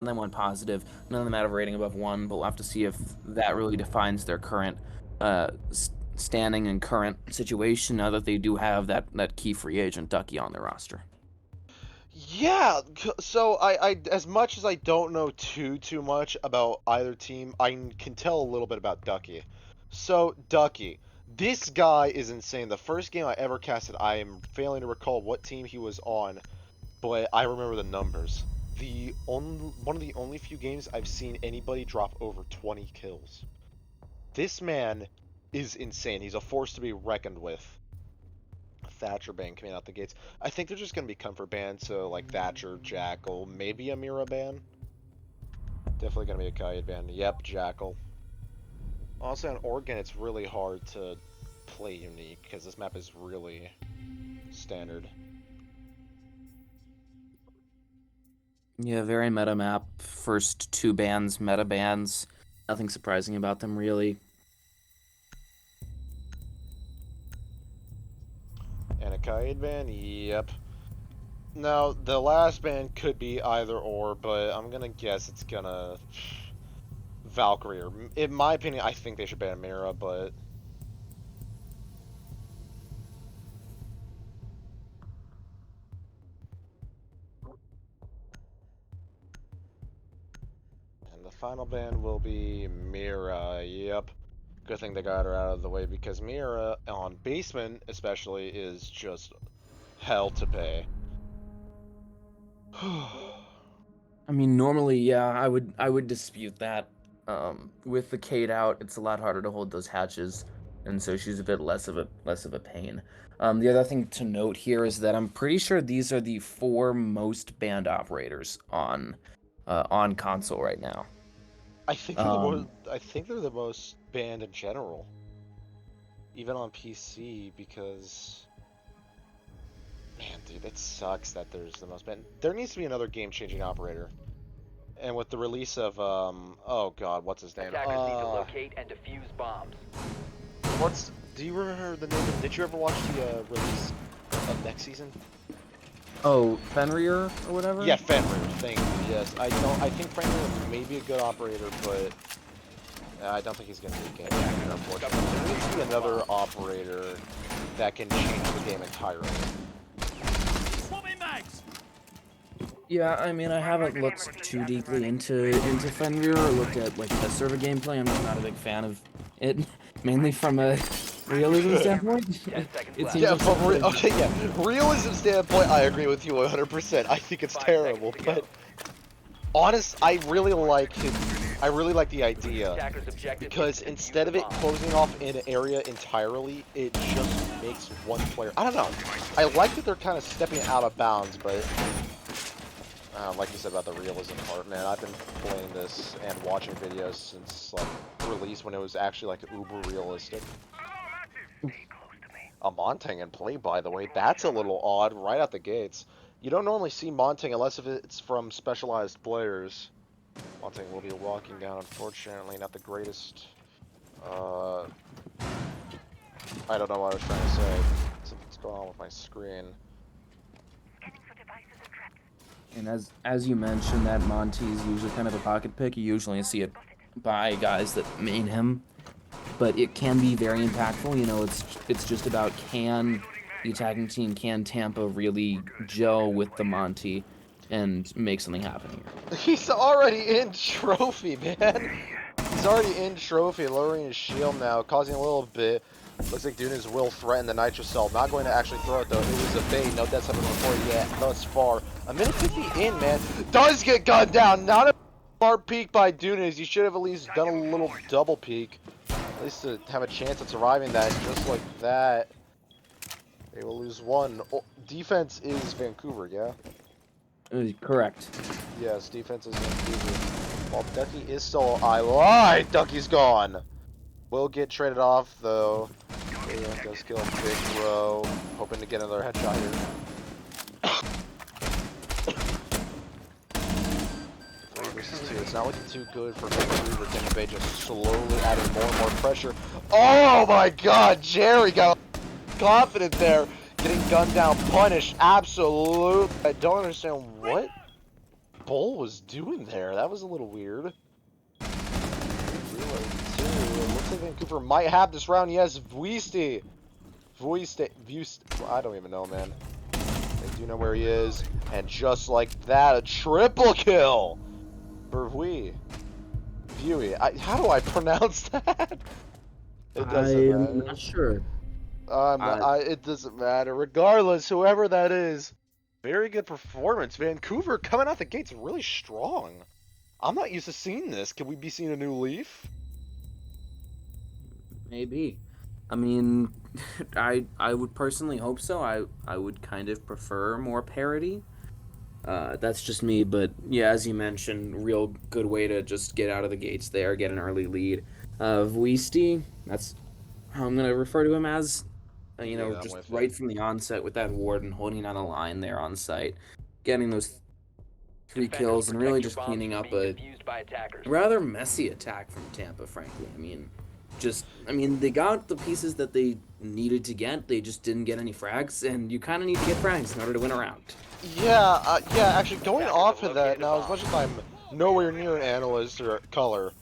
them went positive. None of them had a rating above 1, but we'll have to see if that really defines their current standing and current situation now that they do have that key free agent Ducky on their roster. Yeah, so I as much as I don't know too much about either team, I can tell a little bit about Ducky. So Ducky, this guy is insane. The first game I ever casted, I am failing to recall what team he was on, but I remember the numbers. One of the only few games I've seen anybody drop over 20 kills. This man is insane. He's a force to be reckoned with. Thatcher ban coming out the gates. I think they're just going to be comfort bans, so like Thatcher, Jackal, maybe a Mira ban. Definitely going to be a Kaid ban. Yep, Jackal. Also, on Oregon, it's really hard to play unique because this map is really standard. Yeah, very meta map. First 2 bans, meta bans. Nothing surprising about them, really. And a Kaid ban? Yep. Now, the last ban could be either or, but I'm going to guess it's going to... Valkyrie. Or, in my opinion, I think they should ban Mira, but... And the final ban will be Mira. Yep. Good thing they got her out of the way because Mira on basement especially is just hell to pay. I mean, normally, yeah, I would dispute that. With the Kate out, it's a lot harder to hold those hatches, and so she's a bit less of a pain. The other thing to note here is that I'm pretty sure these are the 4 most banned operators on console right now. I think they're the most banned in general, even on PC because. Man, dude, it sucks that there's the most banned. There needs to be another game-changing operator. And with the release of oh god, what's his name? Attackers need to locate and defuse bombs. Do you remember the name did you ever watch the release of next season? Oh, Fenrir or whatever? Yeah, Fenrir, thank you, yes. I think Fenrir may be a good operator, but I don't think he's gonna be a game changer, unfortunately. There needs to be another operator that can change the game entirely. Yeah, I mean, I haven't looked too deeply into Fenrir or looked at like the server gameplay. I'm just not a big fan of it, mainly from a realism standpoint. It seems Yeah, like from okay, yeah, realism standpoint, I agree with you 100%. I think it's terrible, but I really like his. I really like the idea because instead of it closing off an area entirely, it just makes one player. I don't know. I like that they're kind of stepping out of bounds, but like you said about the realism part, man, I've been playing this and watching videos since like release when it was actually like uber realistic. A Montang in play, by the way, that's a little odd right out the gates. You don't normally see Montang unless if it's from specialized players. Montang will be walking down, unfortunately, not the greatest. I don't know what I was trying to say. Something's going on with my screen. And as you mentioned, that Monty is usually kind of a pocket pick. You usually see it by guys that main him, but it can be very impactful. You know, it's just about can the attacking team, can Tampa really gel with the Monty and make something happen here? He's already in trophy, man. He's already in trophy, lowering his shield now, causing a little bit. Looks like Dunas will threaten the Nitro Cell. Not going to actually throw it though. It was a bait. No deaths have been reported yet thus far. A minute 50 in, man. Does get gunned down. Not a smart peek by Dunas. He should have at least done a little double peek. At least to have a chance at surviving that. Just like that. They will lose one. Oh, defense is Vancouver, yeah? Correct. Yes, defense is Vancouver. While Ducky is still alive, Ducky's gone. Will get traded off though. Yeah, does kill Big Bro. Hoping to get another headshot here. 3 versus 2. It's not looking too good for Vancouver. Denver Bay just slowly adding more and more pressure. Oh my god, Jerry got confident there. Getting gunned down, punished. Absolute. I don't understand what Bull was doing there. That was a little weird. Reload 2. It looks like Vancouver might have this round. Yes, Vuiste. I don't even know, man. They do know where he is. And just like that, a triple kill for Vui. How do I pronounce that? It doesn't I'm matter. not sure. It doesn't matter. Regardless, whoever that is, very good performance. Vancouver coming out the gates really strong. I'm not used to seeing this. Can we be seeing a new Leaf? Maybe. I mean, I would personally hope so. I would kind of prefer more parity. That's just me, but yeah, as you mentioned, real good way to just get out of the gates there, get an early lead. Vuisti, that's how I'm gonna refer to him as. Yeah, I'm Just with you. right from the onset with that ward and holding on a line there on site, getting those 3 kills and really just cleaning up a rather messy attack from Tampa, frankly. They got the pieces that they needed to get. They just didn't get any frags, and you kind of need to get frags in order to win a round. Yeah, actually, going off of that, now, as much as I'm nowhere near an analyst or color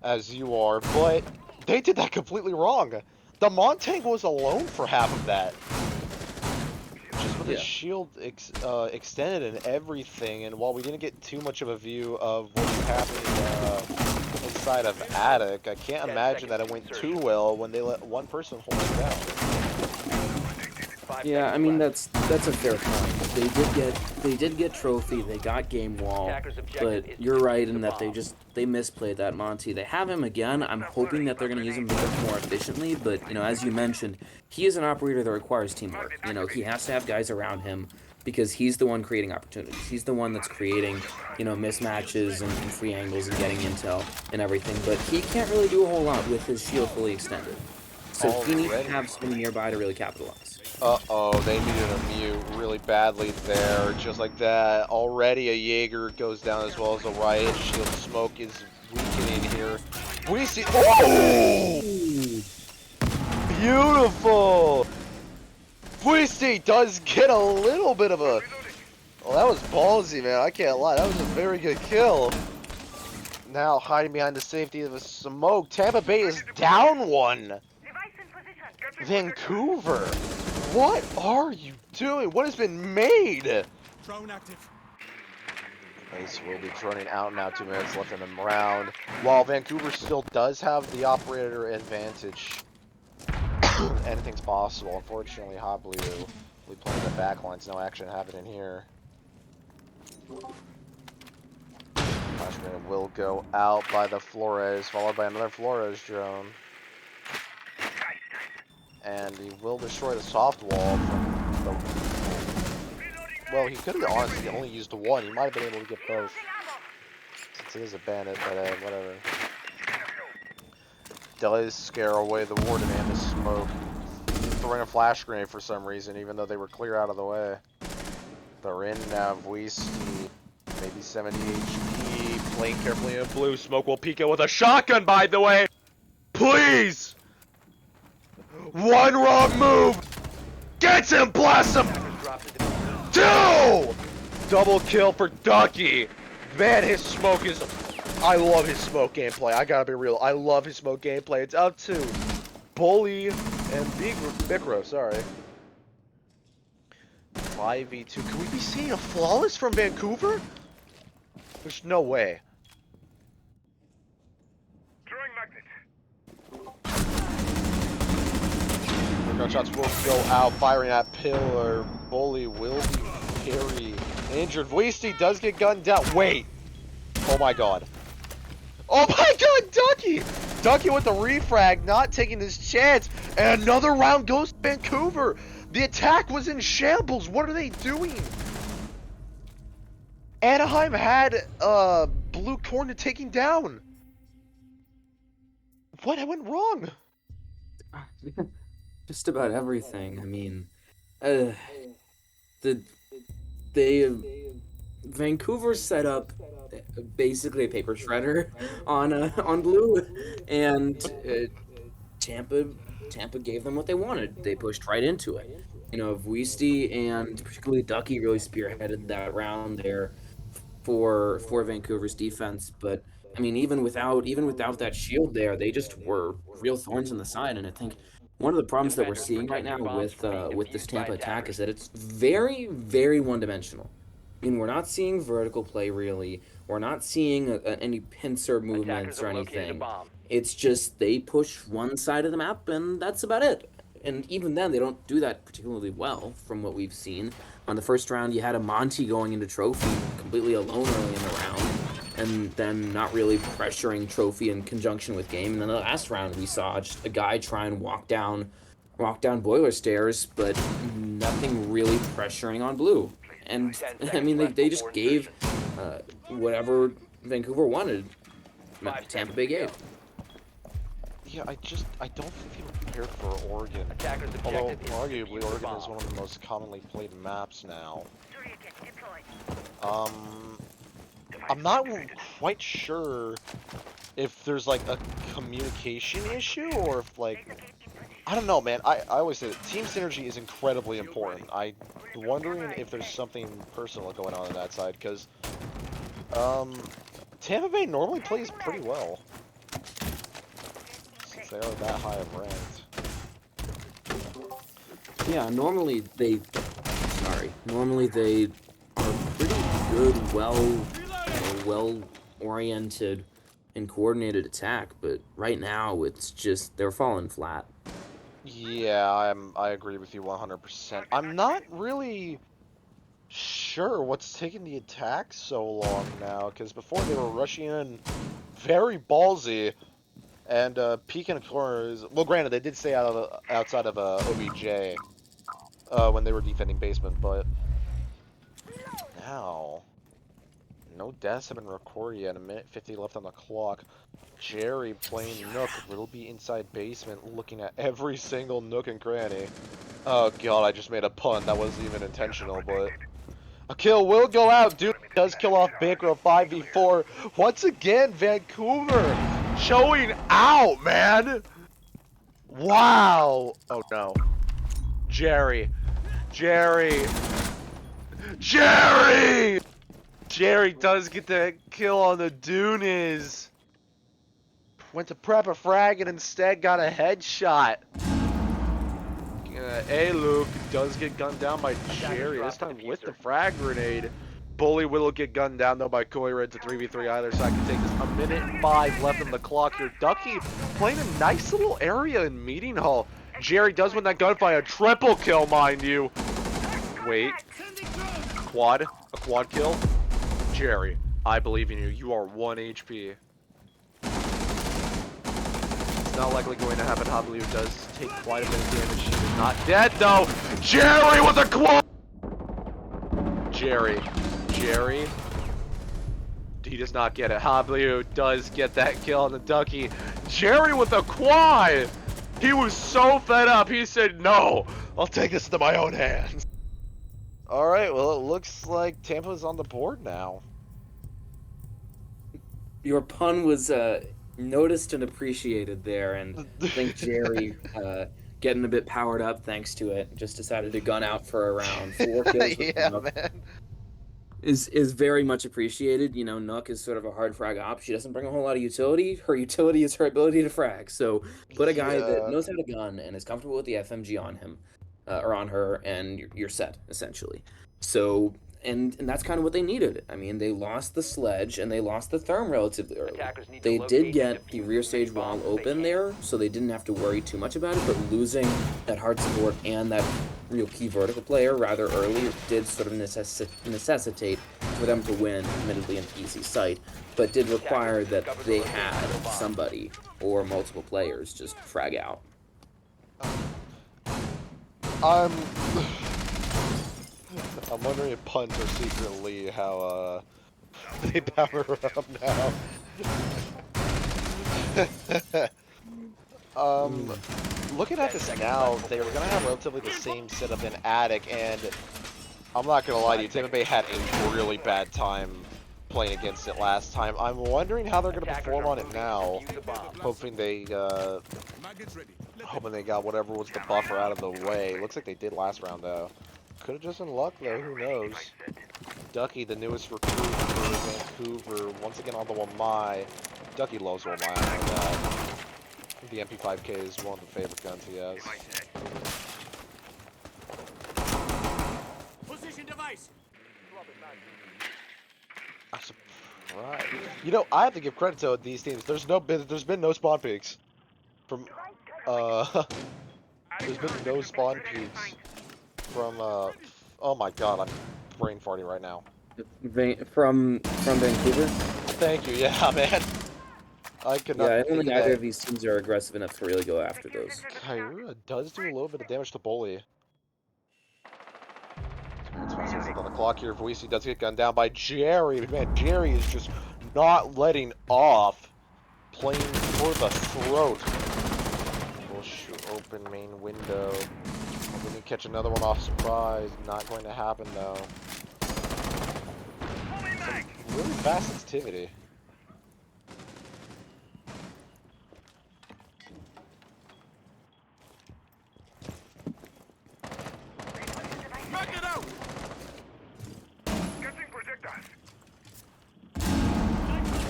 as you are, but they did that completely wrong. The Montang was alone for half of that. Just with his Yeah. shield extended and everything, and while we didn't get too much of a view of what was happening inside of Attic, I can't imagine that it went too well when they let one person hold it down. Yeah, I mean that's a fair point. They did get trophy, they got game wall, but you're right in that they misplayed that Monty. They have him again. I'm hoping that they're gonna use him a bit more efficiently, but as you mentioned, he is an operator that requires teamwork. He has to have guys around him because he's the one creating opportunities. He's the one that's creating, mismatches and free angles and getting intel and everything, but he can't really do a whole lot with his shield fully extended. So he needs to have someone nearby to really capitalize. Uh-oh, they needed a mute really badly there, just like that. Already a Jaeger goes down as well as a Riot Shield. Smoke is weakening here. We see— oh! Beautiful! Vuiste does get a little bit of a— well, that was ballsy, man. I can't lie. That was a very good kill. Now hiding behind the safety of a smoke. Tampa Bay is down one. Vancouver, what are you doing? What has been made? Drone active. Ace will be running out now. 2 minutes left in the round. While Vancouver still does have the operator advantage, anything's possible. Unfortunately, Hot Blue will be playing the backlines. No action happening here. Flash grenade will go out by the Flores, followed by another Flores drone. And he will destroy the soft wall from the— well, he could have honestly only used one. He might have been able to get both, since he is a bandit, but whatever. Does scare away the warden and the smoke. Throwing a flash grenade for some reason, even though they were clear out of the way. They're in now. Vuiste, maybe 70 HP. Playing carefully in blue. Smoke will peek out with a shotgun, by the way. Please! One wrong move gets him, blast him. 2! Double kill for Ducky. Man, his smoke is— I love his smoke gameplay. I gotta be real. I love his smoke gameplay. It's up to Bully and Bicro, sorry. 5v2. Can we be seeing a flawless from Vancouver? There's no way. Gunshots will go out, firing at Pillar. Bully will be carry. Injured. Vuiste does get gunned down. Wait. Oh my god. Oh my god, Ducky! Ducky with the refrag, not taking his chance. And another round goes to Vancouver. The attack was in shambles. What are they doing? Anaheim had Blue Corn to taking down. What went wrong? Just about everything. I mean, they Vancouver set up basically a paper shredder on blue, and Tampa gave them what they wanted. They pushed right into it. Vuiste and particularly Ducky really spearheaded that round there. for Vancouver's defense. But I mean, even without that shield there, they just were real thorns in the side. And I think one of the problems that we're Defenders seeing right protect now your bombs from being with this defused by Tampa attack is attackers. that it's very, very one-dimensional. I mean, we're not seeing vertical play really. We're not seeing any pincer Attackers movements or have located a anything. bomb. It's just they push one side of the map, and that's about it. And even then, they don't do that particularly well, from what we've seen. On the first round, you had a Monty going into Trophy completely alone early in the round, and then not really pressuring Trophy in conjunction with Game. And then the last round, we saw just a guy try and walk down Boiler Stairs, but nothing really pressuring on Blue. And 10 I seconds mean, left they before just gave insertion. whatever Vancouver wanted. 5 Tampa seconds Bay to go. gave. Yeah, I don't think they were prepared for Oregon. Attackers Although objective is to arguably defuse the Oregon is bomb. one of the most commonly played maps now. Um, I'm not quite sure if there's like a communication issue or if like I don't know, man. I always say that team synergy is incredibly important. I'm wondering if there's something personal going on that side because Tampa Bay normally plays pretty well since they are that high of ranked. Yeah, normally they are pretty good, well oriented and coordinated attack, but right now it's just they're falling flat. Yeah, I agree with you 100%. I'm not really sure what's taking the attack so long now, because before they were rushing in very ballsy and peeking corners. Well, granted, they did stay outside of OBJ when they were defending basement, but now no deaths have been recorded yet. A minute 50 left on the clock. Jerry playing Nook will be inside basement, looking at every single nook and cranny. Oh god, I just made a pun. That wasn't even intentional, but a kill will go out. Dude does kill off Bankroll 5v4. Once again, Vancouver showing out, man. Wow. Oh no. Jerry. Jerry. Jerry! Jerry does get the kill on the Dunes. Went to prep a frag and instead got a headshot. Luke does get gunned down by Jerry, this time with the frag grenade. Bully will get gunned down though by Koi Red to 3v3 either side can take this. A minute and 5 left on the clock here. Ducky playing a nice little area in Meeting Hall. Jerry does win that gunfight, a triple kill mind you. Wait. A quad kill? Jerry, I believe in you. You are 1 HP. It's not likely going to happen. Hableu does take quite a bit of damage. He is not dead though. Jerry with a quad! Jerry. He does not get it. Hableu does get that kill on the Ducky. Jerry with a quad! He was so fed up, he said, no, I'll take this into my own hands. Alright, well, it looks like Tampa's on the board now. Your pun was noticed and appreciated there, and I think Jerry, getting a bit powered up thanks to it, just decided to gun out for a round. 4 kills with Yeah, Nook man. is very much appreciated. You know, Nook is sort of a hard frag op. She doesn't bring a whole lot of utility. Her utility is her ability to frag. So put a guy that Yeah. knows how to gun and is comfortable with the FMG on him, or on her, and you're set essentially. So and that's kind of what they needed. I mean, they lost the sledge and they lost the therm relatively early. Attackers need to They did locate and get the defuse rear as many stage wall bombs as they open can. there, so they didn't have to worry too much about it. But losing that hard support and that real key vertical player rather early did sort of necessitate for them to win, admittedly an easy sight, but did require that they had somebody or multiple players just frag out. I'm wondering if puns are secretly how they power up now. Looking at this now, they were gonna have relatively the same setup in Attic, and I'm not gonna lie to you, Tampa Bay had a really bad time playing against it last time. I'm wondering how they're gonna perform on it now. Hoping they got whatever was the buffer out of the way. Looks like they did last round though. Could have just been luck, though. Who knows? Ducky, the newest recruit for Vancouver, once again on the Wamai. Ducky loves Wamai, I know that. The MP5K is one of the favorite guns he has. Position device. I'm surprised. You know, I have to give credit to these teams. There's been no spawn peaks from there's been no spawn peaks from oh my god, I'm brain farting right now. From Vancouver. Thank you. Yeah, man. I could not. Yeah, I don't think think either that of these teams are aggressive enough to really go after those. Kyrua does do a little bit of damage to Bully. It's 20 seconds left on the clock here. Voicey does get gunned down by Jerry. Man, Jerry is just not letting off. Playing for the throat. Push open main window. Hoping to catch another one off surprise. Not going to happen though. Some really fast sensitivity.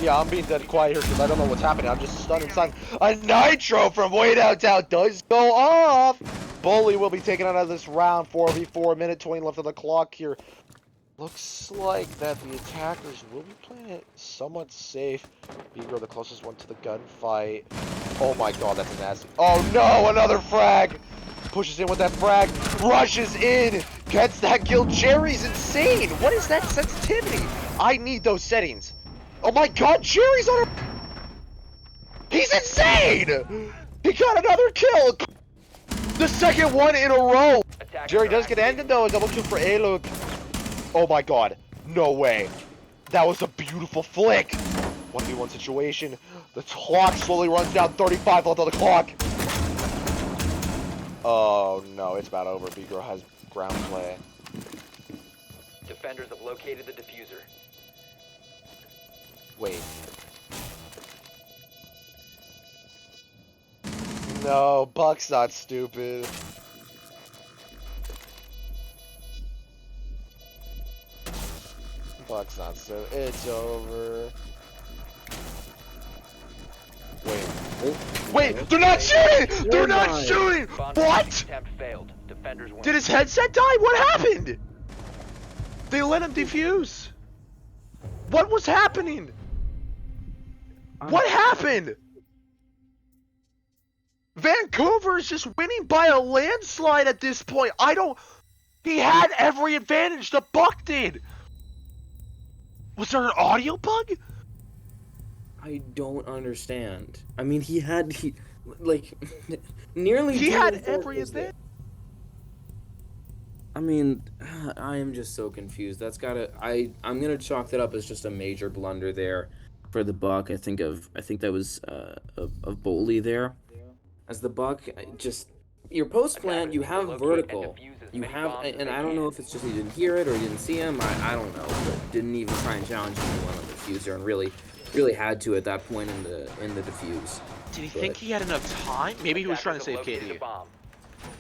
Yeah, I'm being dead quiet here because I don't know what's happening. I'm just stunned inside. A nitro from way downtown does go off. Bully will be taken out of this round. 4v4, minute 20 left on the clock here. Looks like that the attackers will be playing it somewhat safe. Beagle, the closest one to the gunfight. Oh my god, that's a nasty. Oh no, another frag. Pushes in with that frag. Rushes in. Gets that kill. Jerry's insane. What is that sensitivity? I need those settings. Oh my god, Jerry's on a... He's insane! He got another kill! The second one in a row! Jerry does get ended though, a double kill for Aluk. Oh my god, no way. That was a beautiful flick. 1v1 situation. The clock slowly runs down, 35 left on the clock. Oh no, it's about over. B-Girl has ground play. Defenders have located the diffuser. Wait. No, Buck's not stupid. Buck's not stupid. It's over. Wait. Wait! They're not shooting! They're not shooting! What? Attempt failed. Defenders win. Did his headset die? What happened? They let him defuse. What was happening? What happened? Vancouver is just winning by a landslide at this point. He had every advantage. The Buck did. Was there an audio bug? I don't understand. I mean, nearly. He had every advantage. I mean, I am just so confused. I'm gonna chalk that up as just a major blunder there for the Buck. I think that was of Boley there. As the Buck, just your post plant, you have vertical, you have, and I don't know if it's just you didn't hear it or you didn't see him. I don't know, but didn't even try and challenge anyone on the diffuser, and really had to at that point in the diffuse. Did he think he had enough time? Maybe he was trying to save KD.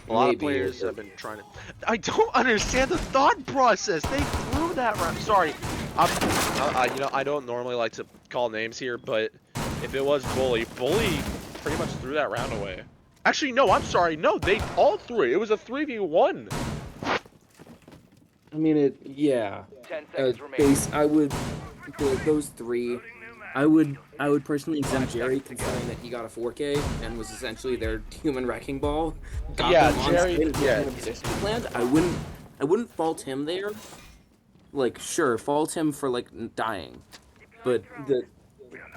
A lot Maybe, of players have been trying to... I don't understand the thought process. They threw that round. Sorry. I don't normally like to call names here, but if it was Bully pretty much threw that round away. Actually, no, I'm sorry. No, they all threw it. It was a 3v1. I mean, yeah. 10 seconds remaining. Those three, I would personally exempt Jerry, considering that he got a 4K and was essentially their human wrecking ball. Got Yeah, them on Jerry. site at Yeah. the position planned. I wouldn't fault him there. Like, sure, fault him for like dying, but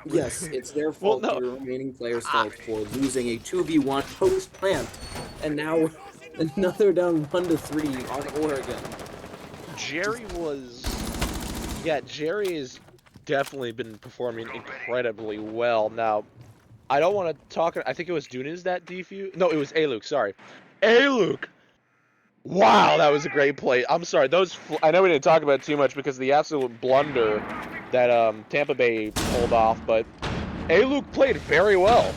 yes, it's their fault. Well, no. The remaining players' fault for losing a 2v1 post plant, and now another down 1-3 on Oregon. Jerry has definitely been performing incredibly well. Now, I don't want to talk. I think it was Dunas that defuse. No, it was Aluk. Sorry, Aluk. Wow, that was a great play. I'm sorry. I know we didn't talk about it too much because of the absolute blunder that Tampa Bay pulled off, but Aluk played very well.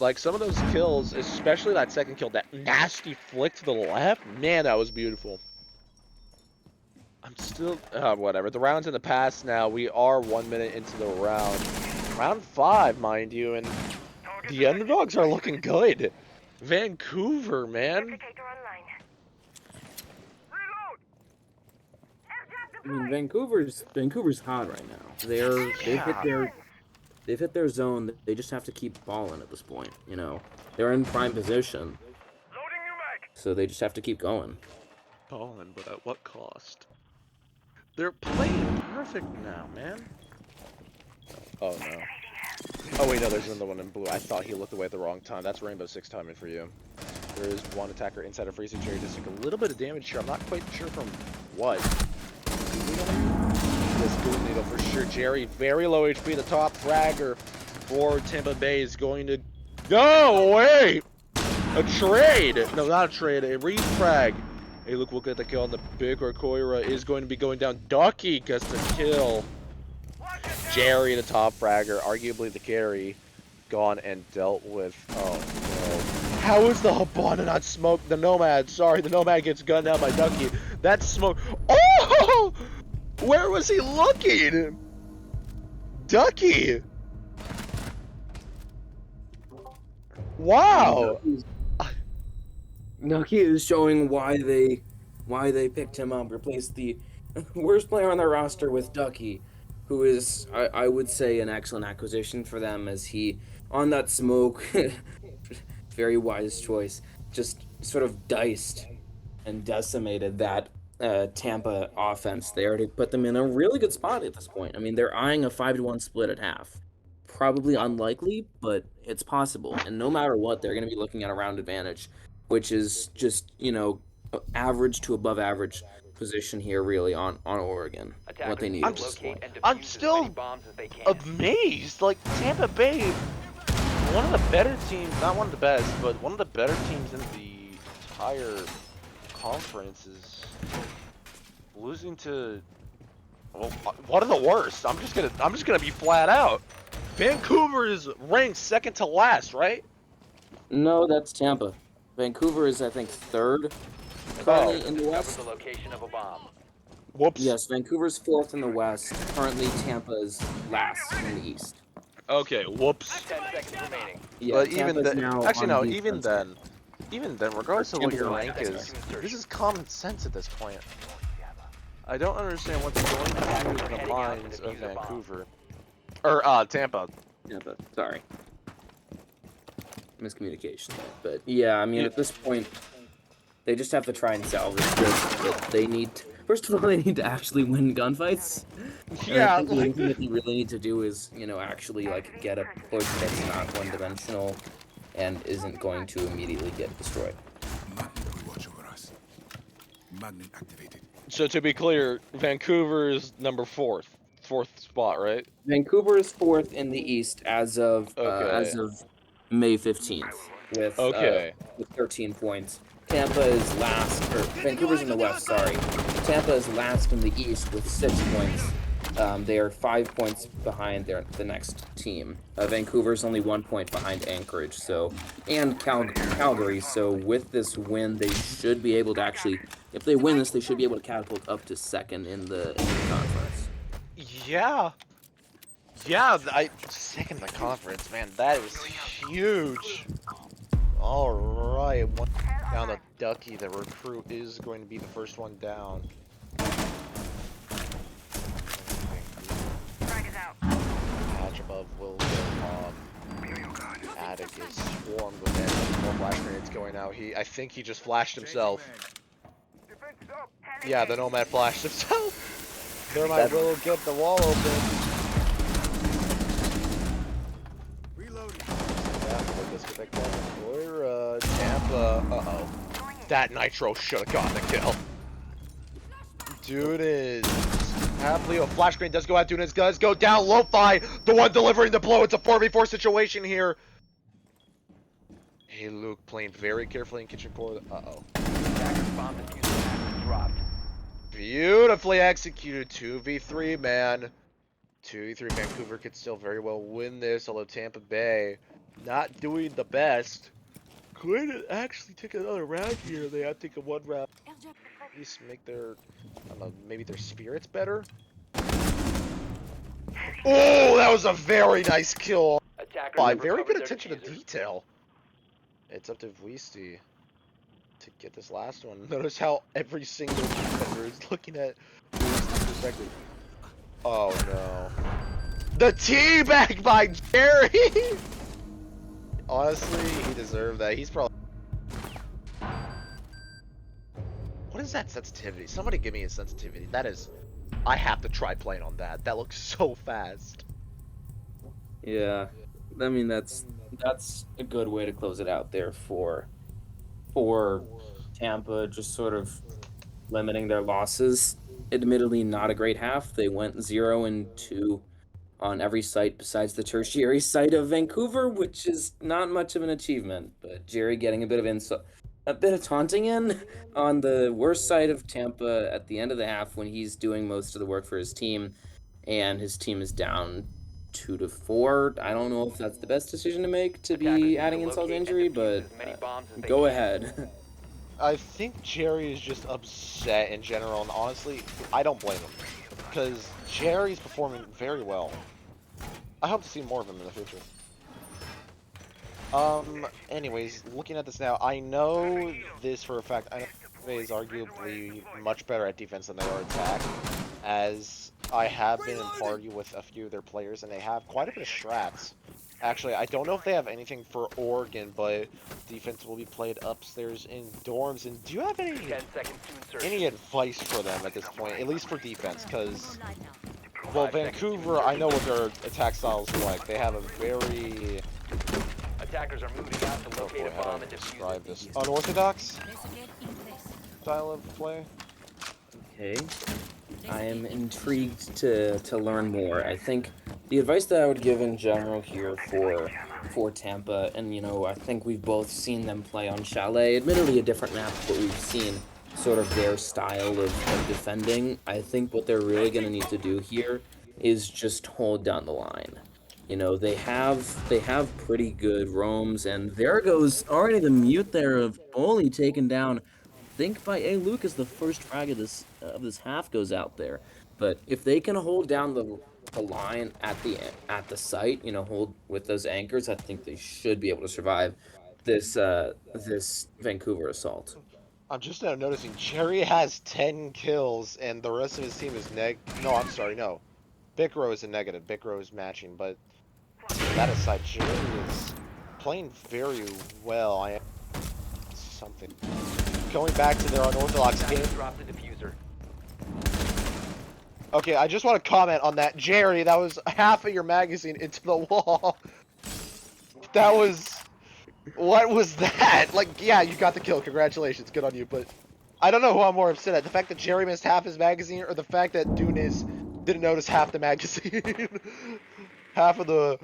Like some of those kills, especially that second kill, that nasty flick to the left. Man, that was beautiful. I'm still whatever. The round's in the past now. We are 1 minute into the round. Round 5, mind you, and the underdogs are looking good. Vancouver, man. I mean, Vancouver's hot right now. Yeah. They've hit their zone. They just have to keep balling at this point. You know, they're in prime position, so they just have to keep going. Ballin', but at what cost? They're playing perfect now, man. Oh no. Oh wait, no, there's another one in blue. I thought he looked away at the wrong time. That's Rainbow Six timing for you. There is one attacker inside of freezing Jerry just took a little bit of damage here. I'm not quite sure from what. This Boom Needle for sure. Jerry, very low HP. The top fragger for Tampa Bay is going to... No, wait! A trade! No, not a trade. A refrag. Hey, look, we'll get the kill on the big Koira is going to be going down. Ducky gets the kill. Jerry, the top fragger, arguably the carry, gone and dealt with. Oh no. How is the Habana not smoked? The Nomad, sorry, the Nomad gets gunned down by Ducky. That smoke. Oh! Where was he looking? Ducky! Wow! Nucky is showing why they picked him up. Replaced the worst player on their roster with Ducky, who is I would say an excellent acquisition for them as he on that smoke. Very wise choice. Just sort of diced and decimated that Tampa offense. They already put them in a really good spot at this point. I mean, they're eyeing a 5-1 split at half. Probably unlikely, but it's possible. And no matter what, they're going to be looking at a round advantage, which is just, average to above average position here, really, on Oregon. What they need at this point. I'm still amazed. Like, Tampa Bay, one of the better teams, not one of the best, but one of the better teams in the entire conference is losing to, well, one of the worst. I'm just gonna be flat out. Vancouver is ranked second to last, right? No, that's Tampa. Vancouver is, I think, third currently in the West. The location of a bomb. Whoops. Yes, Vancouver's fourth in the West. Currently, Tampa is last in the East. Okay, whoops. 10 seconds remaining. Yeah, But even Tampa's then, now actually on no, even defense. then, regardless of what Tampa's your on rank defense. is, this is common sense at this point. I don't understand what's going through the minds of Vancouver. Or, Tampa. Tampa, sorry. Miscommunication there. But yeah, I mean, at this point, they just have to try and salvage this. But they need to, first of all, they need to actually win gunfights. Yeah, And I think the thing that they really need to do is, actually, get a push that's not one-dimensional and isn't going to immediately get destroyed. Magnet will watch over us. Magnet activated. So to be clear, Vancouver is number fourth spot, right? Vancouver is fourth in the East as of May 15th with with 13 points. Tampa is last, or Vancouver's in the West. Sorry, Tampa is last in the East with 6 points. They are 5 points behind the next team. Vancouver's only 1 point behind Anchorage, and Calgary. So with this win, they should be able to actually, if they win this, they should be able to catapult up to second in the conference. Yeah, second in the conference, man. That is huge. All right, one down to Ducky. The recruit is going to be the first one down. Patch above will go off. Attic is swarmed with enemies. More flash grenades going out. I think he just flashed himself. Yeah, the Nomad flashed himself. Thermite will get the wall open. Reloading. Tampa. Uh-oh. That Nitro should have gotten the kill. Dunes. Happily, a flash grenade does go out. Dunes does go down. Lo-Fi, the one delivering the blow. It's a 4v4 situation here. Hey, Luke, playing very carefully in kitchen core. Uh-oh. Beautifully executed. 2v3, man. 2v3. Vancouver could still very well win this, although Tampa Bay not doing the best. Could actually take another round here. They have to take a 1 round. At least make their don't know, maybe their spirit's better? Oh, that was a very nice kill. Attackers By have very recovered good their attention to diffuser. detail. It's up to Vweisty to get this last one. Notice how every single defender is looking at Vweisty's perspective. Oh no. The teabag by Jerry! Honestly, he deserved that. He's probably... What is that sensitivity? Somebody give me a sensitivity. That is... I have to try playing on that. That looks so fast. Yeah, I mean that's a good way to close it out there for Tampa, just sort of limiting their losses. Admittedly, not a great half. They went 0-2 on every site besides the tertiary site of Vancouver, which is not much of an achievement. But Jerry getting a bit of taunting in on the worst side of Tampa at the end of the half when he's doing most of the work for his team, and his team is down 2-4. I don't know if that's the best decision to make to Attackers be need to adding insult to locate and injury, defuse but as many bombs as they go can. ahead. I think Jerry is just upset in general, and honestly, I don't blame him. Because Jerry's performing very well. I hope to see more of him in the future. Anyways, looking at this now, I know this for a fact. I know Tampa is arguably much better at defense than they are attack, as I have been in party with a few of their players, and they have quite a bit of strats. Actually, I don't know if they have anything for Oregon, but defense will be played upstairs in dorms. And do you have 10 seconds to insert. any advice for them at this point, at least for defense? Because, well, 5 seconds to Vancouver, insert. I know what their attack styles are like. They have a very... Attackers are moving out to Oh locate boy, a how bomb do I and defuse describe it. this? Unorthodox style of play? Okay. I am intrigued to learn more. I think the advice that I would give in general here for Tampa, and I think we've both seen them play on Chalet, admittedly a different map, but we've seen sort of their style of defending. I think what they're really going to need to do here is just hold down the line. They have pretty good roams, and there goes already the mute there of Oli taken down. Think by A Luke as the first frag of this half goes out there. But if they can hold down the line at the site, hold with those anchors, I think they should be able to survive this Vancouver assault. I'm just now noticing Jerry has 10 kills, and the rest of his team is No, I'm sorry, no. Bicro is a negative. Bicro is matching, but that aside, Jerry is playing very well. I am something. Going back to their unorthodox game. Attackers drop the diffuser. Okay, I just want to comment on that. Jerry, that was half of your magazine into the wall. That was... What was that? Like, yeah, you got the kill. Congratulations. Good on you. But I don't know who I'm more upset at. The fact that Jerry missed half his magazine, or the fact that Dunis didn't notice half the magazine. Half of the...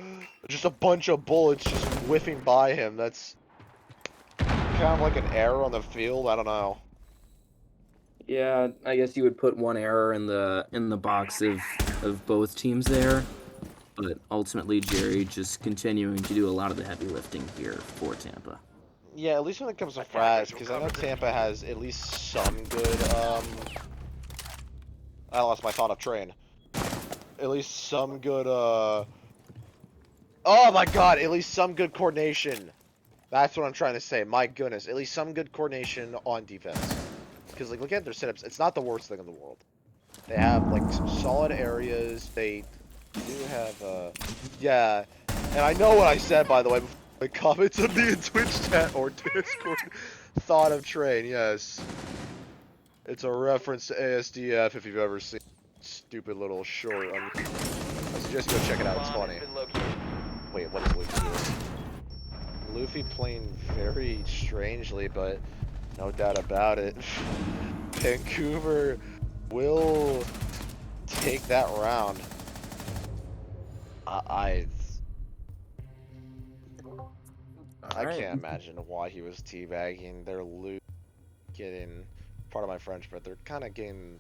Just a bunch of bullets just whiffing by him. That's kind of like an error on the field. I don't know. Yeah, I guess you would put one error in the box of both teams there, but ultimately Jerry just continuing to do a lot of the heavy lifting here for Tampa. Yeah, at least when it comes to frags, because I know Tampa has at least some good, I lost my thought of train. At least some good, oh my god, at least some good coordination. That's what I'm trying to say, my goodness. At least some good coordination on defense. Because, like, look at their setups, it's not the worst thing in the world. They have, like, some solid areas, they do have, yeah. And I know what I said, by the way, before the comments on the Twitch chat or Discord. Thought of train, yes. It's a reference to ASDF if you've ever seen stupid little short. I suggest you go check it out, it's Bomb funny. has been located. Wait, what is Luffy doing? Luffy playing very strangely, but no doubt about it. Vancouver will take that round. I can't imagine why he was teabagging. They're getting, part of my French, but they're kind of getting,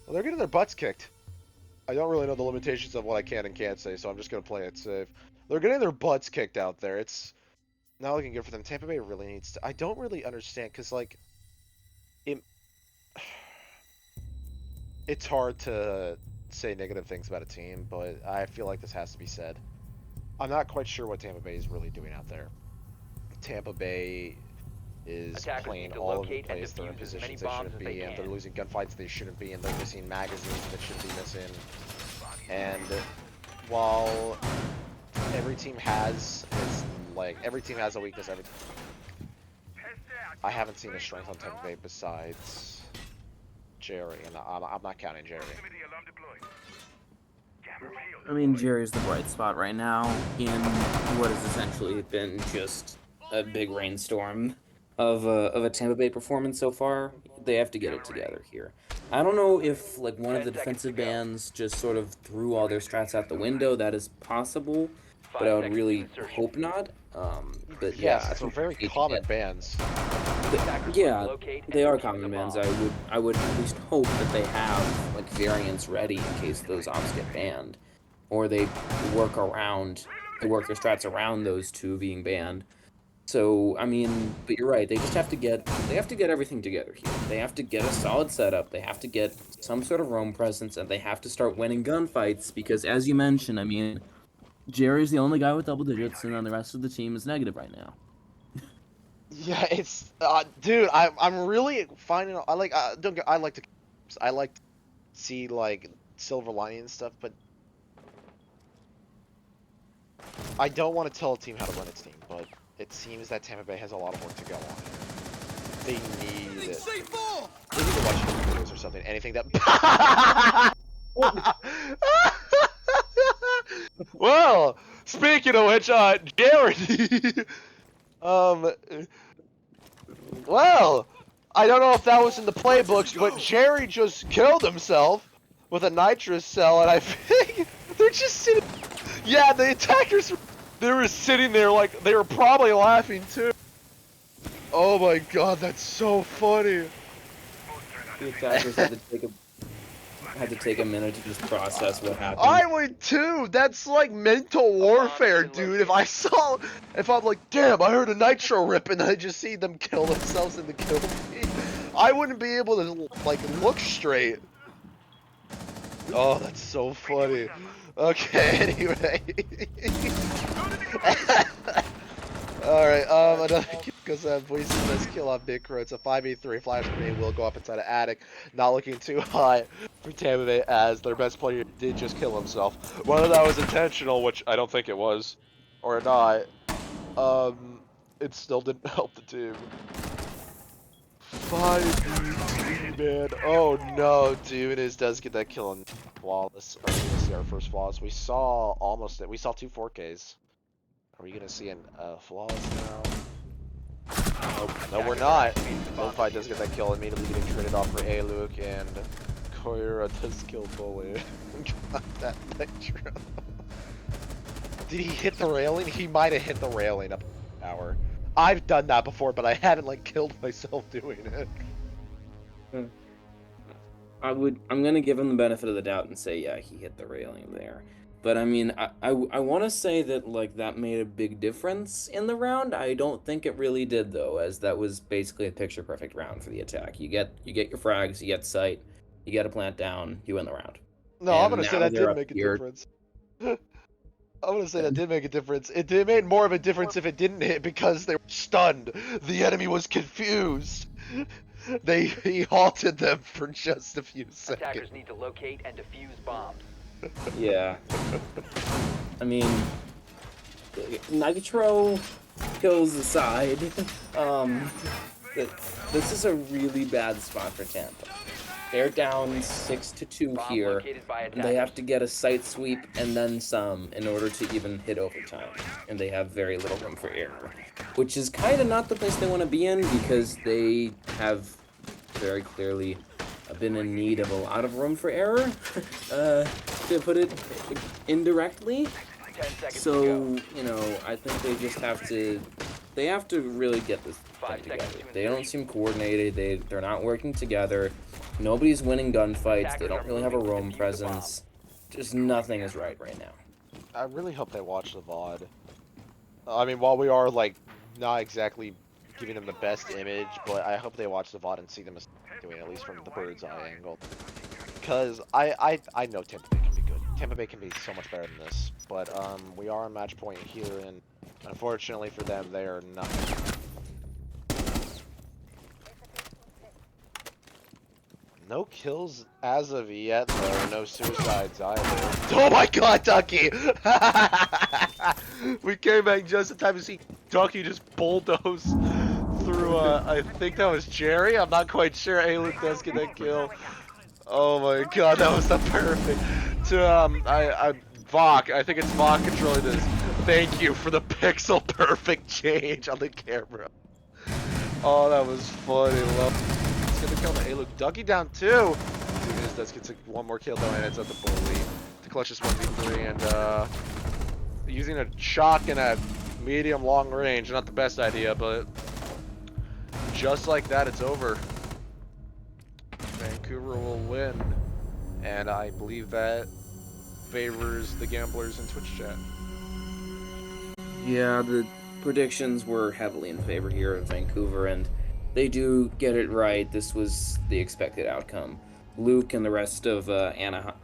well, they're getting their butts kicked. I don't really know the limitations of what I can and can't say, so I'm just going to play it safe. They're getting their butts kicked out there. It's not looking good for them. Tampa Bay really needs to, I don't really understand, because, like, it, it's hard to say negative things about a team, but I feel like this has to be said. I'm not quite sure what Tampa Bay is really doing out there. Tampa Bay is Attackers playing need to all over the locate and place. They're in defuse as many positions they bombs shouldn't as they be in. They're can. losing gunfights they shouldn't be in. They're missing magazines that shouldn't be missing. And while every team has every team has a weakness. I haven't seen a strength on Tampa Bay besides Jerry, and I'm not counting Jerry. I mean, Jerry's the bright spot right now in what has essentially been just a big rainstorm of a Tampa Bay performance so far. They have to get it together here. I don't know if like one of 10 the seconds to defensive go. bands just sort of threw all their strats out the window. That is possible, but 5 I would seconds really to insertion. hope not. But yeah, Yes, I it's a think very they common get- bands. Attackers yeah, must locate and they are defuse common the bands. bomb. I would at least hope that they have like variants ready in case those ops get banned, or they work their strats around those two being banned. So I mean, but you're right. They have to get everything together here. They have to get a solid setup. They have to get some sort of roam presence, and they have to start winning gunfights because, as you mentioned, I mean, Jerry's the only guy with double digits, and then the rest of the team is negative right now. Yeah, it's dude. I'm really finding. I like. Don't get. I like to. I like to see like silver lining and stuff, but I don't want to tell a team how to run its team. But it seems that Tampa Bay has a lot of work to go on. They need it. They need to watch videos or something. Anything that. Well, speaking of which, Jared. um. Well, I don't know if that was in the playbooks, but Jerry just killed himself with a nitrous cell, and I think they're just sitting. Yeah, the attackers, they were sitting there like they were probably laughing too. Oh my god, that's so funny. The attackers had to take a minute to just process what happened. I would too. That's like mental warfare, dude. If I'm like, damn, I heard a nitro rip, and I just see them kill themselves in the kill feed, I wouldn't be able to like look straight. Oh, that's so funny. Okay, anyway. Alright, another kill goes on Voice's best kill on Big Crow. It's a 5v3 flash grenade will go up inside an attic. Not looking too high for Tampa Bay as their best player did just kill himself. Whether that was intentional, which I don't think it was, or not, it still didn't help the team. 5v3, man. Oh no, Duminez does get that kill on Flawless. Or we're gonna see our first Flawless. We saw two 4Ks. Are we gonna see an Flawless now? Nope. No, we're not. Bullfight does get that kill, immediately getting traded off for A-Luke, and Koira does kill Bully. Got that nitro. Did he hit the railing? He might have hit the railing up an hour. I've done that before, but I haven't like killed myself doing it. I'm gonna give him the benefit of the doubt and say, yeah, he hit the railing there. But I mean, I want to say that like that made a big difference in the round. I don't think it really did though, as that was basically a picture perfect round for the attack. You get your frags, you get sight, you get a plant down, you win the round. No, And I'm gonna say now that they're did up make a here. difference. I'm gonna say that did make a difference. It made more of a difference if it didn't hit because they were stunned. The enemy was confused. He halted them for just a few seconds. Attackers need to locate and defuse bombs. Yeah. I mean, nitro kills aside, this is a really bad spot for Tampa. They're down 6-2 Bomb here, located by and they have attackers. to get a sight sweep and then some in order to even hit overtime, and they have very little room for error, which is kind of not the place they want to be in because they have very clearly been in need of a lot of room for error, to put it indirectly. 10 seconds to So, go. you know, I think they have to really get this 5 thing together. seconds to They don't seem coordinated, they're not working together, nobody's winning gunfights, they don't really have a roam presence, just nothing is right now. I really hope they watch the VOD. I mean, while we are like not exactly giving them the best image, but I hope they watch the VOD and see them as doing at least from the bird's eye angle. because I know Tampa Bay can be good. Tampa Bay can be so much better than this, but we are on match point here, and unfortunately for them, they are not. No kills as of yet, though. No suicides either. Oh my God, Ducky! We came back just in time to see Ducky just bulldoze through. I think that was Jerry. I'm not quite sure. Aluk does get that kill. Oh my God, that was the perfect. To Vok. I think it's Vok controlling this. Thank you for the pixel perfect change on the camera. Oh, that was funny. It's gonna kill the Aluk. Ducky down 2. Dude, does get one more kill though, and it's at the bully to clutch this 1v3, and using a shotgun at medium long range. Not the best idea, but just like that, it's over. Vancouver will win, and I believe that favors the gamblers in Twitch chat. Yeah, the predictions were heavily in favor here of Vancouver, and they do get it right. This was the expected outcome. Luke and the rest of Anaheim